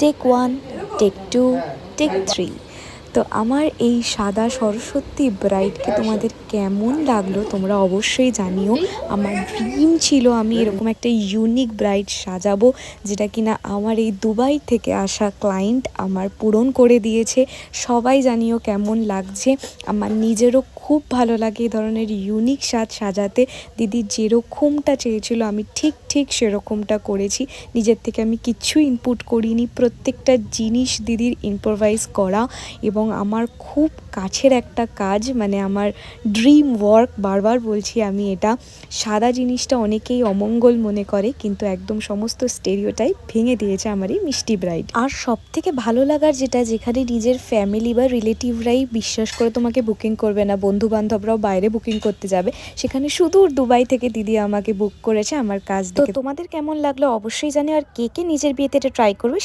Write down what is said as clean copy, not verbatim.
Take 1, take 2, take 3। তো আমার এই সাদা সরস্বতী ব্রাইডকে তোমাদের কেমন লাগলো তোমরা অবশ্যই জানিও। আমার ড্রিম ছিল আমি এরকম একটা ইউনিক ব্রাইড সাজাবো, যেটা কিনা আমার এই দুবাই থেকে আসা ক্লায়েন্ট আমার পূরণ করে দিয়েছে। সবাই জানিও কেমন লাগছে। আমার নিজেরও খুব ভালো লাগে এই ধরনের ইউনিক সাজাতে। দিদি যেরকমটা চেয়েছিল আমি ঠিক সেরকমটা করেছি। নিজের থেকে আমি কিচ্ছু ইনপুট করিনি, প্রত্যেকটা জিনিস দিদির ইম্প্রোভাইজ করা। এবং আমার খুব কাছের একটা কাজ, মানে আমার ড্রিম ওয়ার্ক, বারবার বলছি আমি এটা। সাদা জিনিসটা অনেকেই অমঙ্গল মনে করে, কিন্তু একদম সমস্ত স্টেরিওটাইপ ভেঙে দিয়েছে আমার এই মিষ্টি ব্রাইড। আর সব থেকে ভালো লাগার যেটা, যেখানে নিজের ফ্যামিলি বা রিলেটিভরাই বিশ্বাস করে তোমাকে বুকিং করবে না, বন্ধু বান্ধবরাও বাইরে বুকিং করতে যাবে, সেখানে সুদূর দুবাই থেকে দিদি আমাকে বুক করেছে আমার কাজ দেখে। তো তোমাদের কেমন লাগলো অবশ্যই জানি, আর কে কে নিজের বিয়েতে এটা ট্রাই করবে